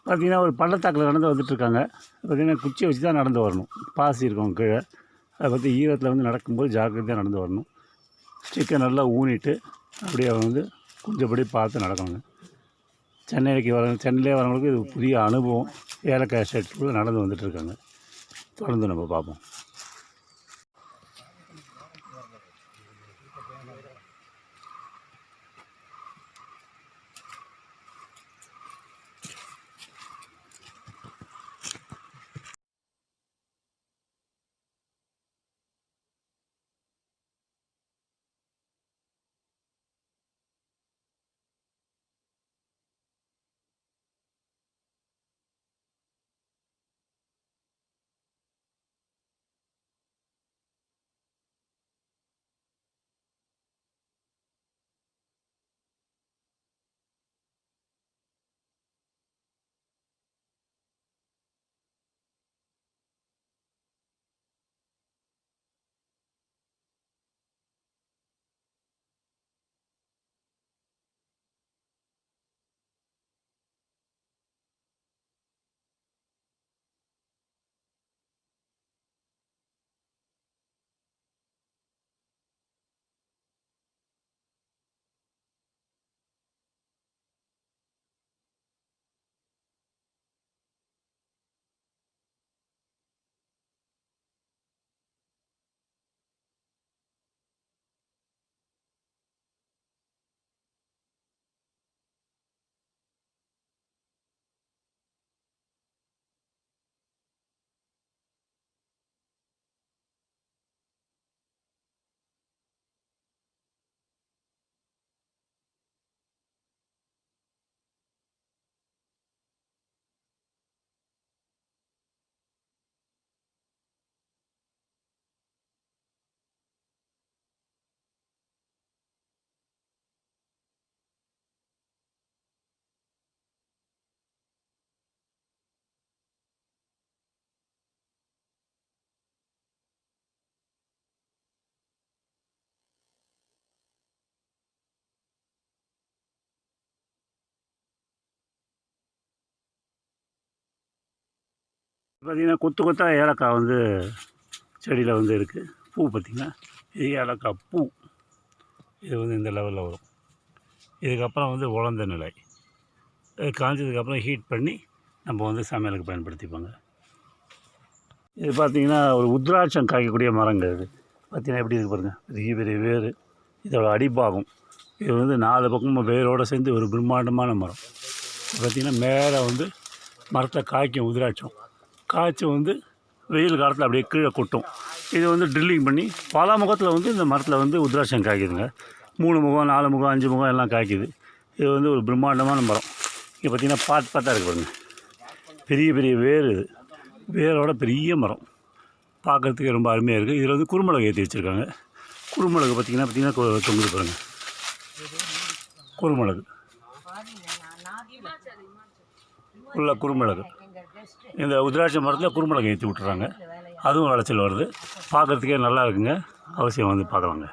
பார்த்திங்கன்னா ஒரு பள்ளத்தாக்கில் நடந்து வந்துட்டுருக்காங்க. பார்த்திங்கன்னா குச்சியை வச்சு தான் நடந்து வரணும். பாசி இருக்கும் கீழே. அதை பற்றி ஈரத்தில் வந்து நடக்கும்போது ஜாக்கிரதையாக நடந்து வரணும். ஸ்டிக்கை நல்லா ஊனிட்டு அப்படியே வந்து கொஞ்சப்படி பார்த்து நடக்கணுங்க. சென்னையிலே வரவங்களுக்கு இது புதிய அனுபவம். ஏலக்காய் ஷெட்டில் நடந்து வந்துட்டுருக்காங்க. தொடர்ந்து நம்ம பார்ப்போம். பார்த்திங்கன்னா கொத்து கொத்தாக ஏலக்காய் வந்து செடியில் வந்து இருக்குது. பூ பார்த்திங்கன்னா இது ஏலக்காய் பூ. இது வந்து இந்த லெவலில் வரும். இதுக்கப்புறம் வந்து உலர்ந்த நிலை. இது காய்ஞ்சதுக்கப்புறம் ஹீட் பண்ணி நம்ம வந்து சமையலுக்கு பயன்படுத்திப்பாங்க. இது பார்த்திங்கன்னா ஒரு உத்ராட்சம் காய்க்கக்கூடிய மரங்க. இது பார்த்திங்கன்னா எப்படி இருக்குது பாருங்கள். பெரிய பெரிய வேர். இதோட அடிப்பாகம். இது வந்து 4 பக்கமும் வேரோடு சேர்ந்து ஒரு பிரம்மாண்டமான மரம். பார்த்திங்கன்னா மேலே வந்து மரத்தை காய்க்கும் உத்ராட்சம். காய்ச்சி வந்து வெயில் காலத்தில் அப்படியே கீழே கொட்டும். இது வந்து ட்ரில்லிங் பண்ணி பல முகத்தில் வந்து இந்த மரத்தில் வந்து உத்ராட்சம் காய்க்குதுங்க. 3 முகம் 4 முகம் 5 முகம் எல்லாம் காய்க்குது. இது வந்து ஒரு பிரம்மாண்டமான மரம். இங்கே பார்த்திங்கன்னா பார்த்தாக இருக்குது பாருங்கள். பெரிய பெரிய வேர். இது வேரோட பெரிய மரம். பார்க்குறதுக்கு ரொம்ப அருமையாக இருக்குது. இதில் வந்து குறுமிளகு ஏற்றி வச்சுருக்காங்க. குறுமிளகு பார்த்திங்கன்னா தொங்குது பாருங்கள். குறுமிளகு உள்ள குறுமிளகு. இந்த உத்ராட்ச மரத்தில் குறுமிளகு ஏற்றி விட்டுறாங்க. அதுவும் விளைச்சல் வருது. பார்க்குறதுக்கே நல்லா இருக்குங்க. அவசியம் வந்து பார்க்கலாங்க.